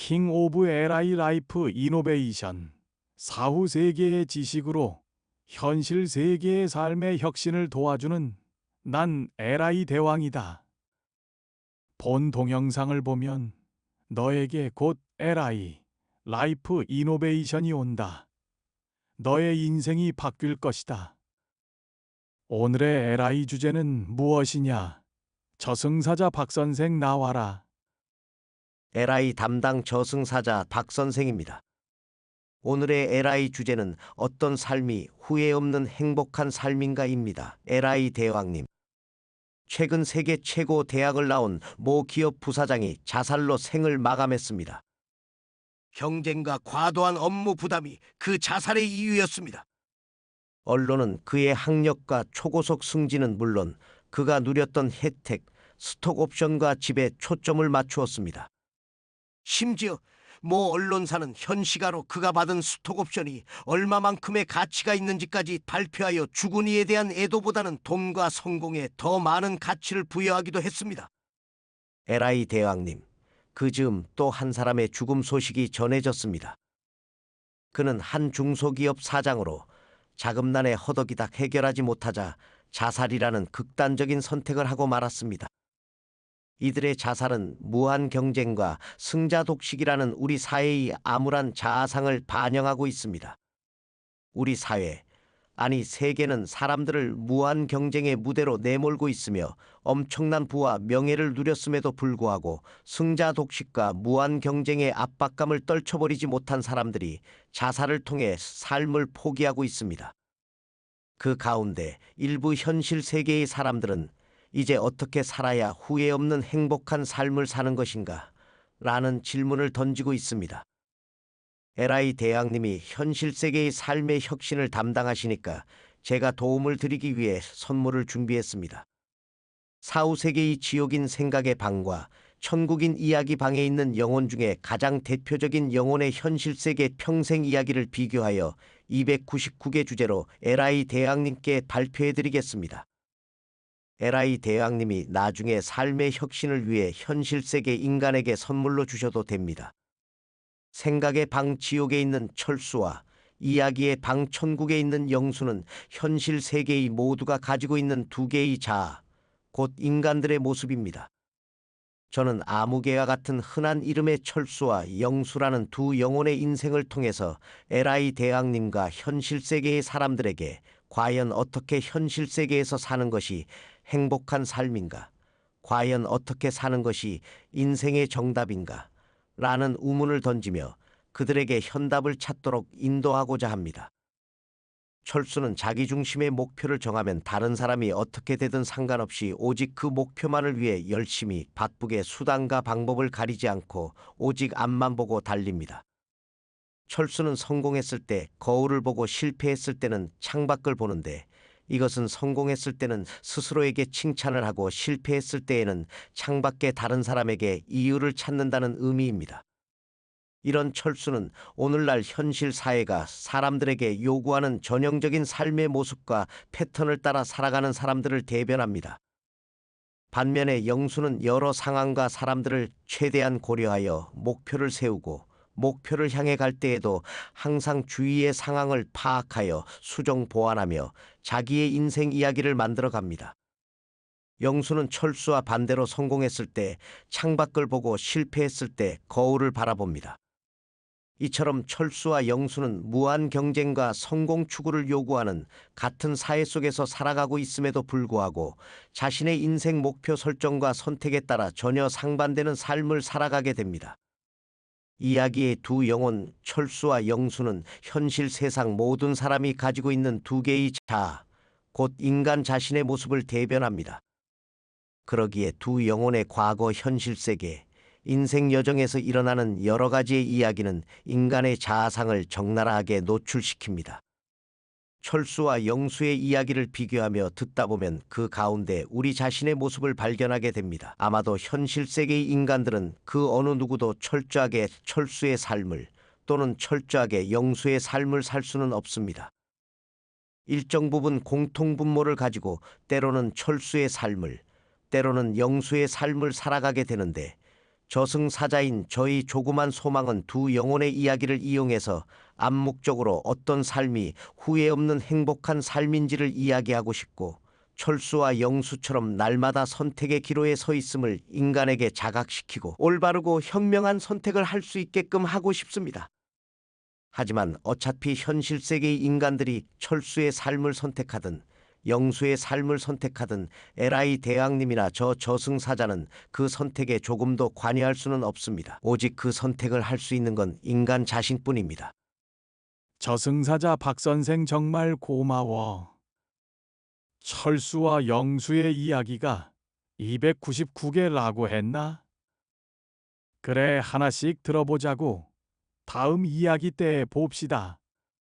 킹 오브 LI 라이프 이노베이션, 사후 세계의 지식으로 현실 세계의 삶의 혁신을 도와주는 난 LI 대왕이다. 본 동영상을 보면 너에게 곧 LI 라이프 이노베이션이 온다. 너의 인생이 바뀔 것이다. 오늘의 LI 주제는 무엇이냐? 저승사자 박선생 나와라. LI 담당 저승사자 박 선생입니다. 오늘의 LI 주제는 어떤 삶이 후회 없는 행복한 삶인가입니다. LI 대왕님. 최근 세계 최고 대학을 나온 모 기업 부사장이 자살로 생을 마감했습니다. 경쟁과 과도한 업무 부담이 그 자살의 이유였습니다. 언론은 그의 학력과 초고속 승진은 물론 그가 누렸던 혜택, 스톡 옵션과 집에 초점을 맞추었습니다. 심지어 모 언론사는 현 시가로 그가 받은 스톡 옵션이 얼마만큼의 가치가 있는지까지 발표하여 죽은 이에 대한 애도보다는 돈과 성공에 더 많은 가치를 부여하기도 했습니다. LI 대왕님, 그 즈음 또 한 사람의 죽음 소식이 전해졌습니다. 그는 한 중소기업 사장으로 자금난에 허덕이다 해결하지 못하자 자살이라는 극단적인 선택을 하고 말았습니다. 이들의 자살은 무한 경쟁과 승자 독식이라는 우리 사회의 암울한 자아상을 반영하고 있습니다. 우리 사회, 아니 세계는 사람들을 무한 경쟁의 무대로 내몰고 있으며 엄청난 부와 명예를 누렸음에도 불구하고 승자 독식과 무한 경쟁의 압박감을 떨쳐버리지 못한 사람들이 자살을 통해 삶을 포기하고 있습니다. 그 가운데 일부 현실 세계의 사람들은 이제 어떻게 살아야 후회 없는 행복한 삶을 사는 것인가? 라는 질문을 던지고 있습니다. LI 대왕님이 현실 세계의 삶의 혁신을 담당하시니까 제가 도움을 드리기 위해 선물을 준비했습니다. 사후 세계의 지옥인 생각의 방과 천국인 이야기 방에 있는 영혼 중에 가장 대표적인 영혼의 현실 세계 평생 이야기를 비교하여 299개 주제로 LI 대왕님께 발표해 드리겠습니다. LI 대왕님이 나중에 삶의 혁신을 위해 현실 세계 인간에게 선물로 주셔도 됩니다. 생각의 방 지옥에 있는 철수와 이야기의 방 천국에 있는 영수는 현실 세계의 모두가 가지고 있는 두 개의 자아, 곧 인간들의 모습입니다. 저는 아무개와 같은 흔한 이름의 철수와 영수라는 두 영혼의 인생을 통해서 LI 대왕님과 현실 세계의 사람들에게 과연 어떻게 현실 세계에서 사는 것이 행복한 삶인가? 과연 어떻게 사는 것이 인생의 정답인가? 라는 우문을 던지며 그들에게 현답을 찾도록 인도하고자 합니다. 철수는 자기중심의 목표를 정하면 다른 사람이 어떻게 되든 상관없이 오직 그 목표만을 위해 열심히 바쁘게 수단과 방법을 가리지 않고 오직 앞만 보고 달립니다. 철수는 성공했을 때 거울을 보고 실패했을 때는 창밖을 보는데 이것은 성공했을 때는 스스로에게 칭찬을 하고 실패했을 때에는 창밖의 다른 사람에게 이유를 찾는다는 의미입니다. 이런 철수는 오늘날 현실 사회가 사람들에게 요구하는 전형적인 삶의 모습과 패턴을 따라 살아가는 사람들을 대변합니다. 반면에 영수는 여러 상황과 사람들을 최대한 고려하여 목표를 세우고 목표를 향해 갈 때에도 항상 주위의 상황을 파악하여 수정 보완하며 자기의 인생 이야기를 만들어 갑니다. 영수는 철수와 반대로 성공했을 때 창밖을 보고 실패했을 때 거울을 바라봅니다. 이처럼 철수와 영수는 무한 경쟁과 성공 추구를 요구하는 같은 사회 속에서 살아가고 있음에도 불구하고 자신의 인생 목표 설정과 선택에 따라 전혀 상반되는 삶을 살아가게 됩니다. 이야기의 두 영혼, 철수와 영수는 현실 세상 모든 사람이 가지고 있는 두 개의 자아, 곧 인간 자신의 모습을 대변합니다. 그러기에 두 영혼의 과거 현실 세계, 인생 여정에서 일어나는 여러 가지의 이야기는 인간의 자아상을 적나라하게 노출시킵니다. 철수와 영수의 이야기를 비교하며 듣다 보면 그 가운데 우리 자신의 모습을 발견하게 됩니다. 아마도 현실 세계의 인간들은 그 어느 누구도 철저하게 철수의 삶을 또는 철저하게 영수의 삶을 살 수는 없습니다. 일정 부분 공통분모를 가지고 때로는 철수의 삶을, 때로는 영수의 삶을 살아가게 되는데 저승사자인 저희 조그만 소망은 두 영혼의 이야기를 이용해서 암묵적으로 어떤 삶이 후회 없는 행복한 삶인지를 이야기하고 싶고, 철수와 영수처럼 날마다 선택의 기로에 서 있음을 인간에게 자각시키고 올바르고 현명한 선택을 할 수 있게끔 하고 싶습니다. 하지만 어차피 현실 세계의 인간들이 철수의 삶을 선택하든 영수의 삶을 선택하든 에라이 대왕님이나 저 저승사자는 그 선택에 조금도 관여할 수는 없습니다. 오직 그 선택을 할 수 있는 건 인간 자신뿐입니다. 저승사자 박 선생 정말 고마워. 철수와 영수의 이야기가 299개라고 했나? 그래, 하나씩 들어보자고. 다음 이야기 때 봅시다.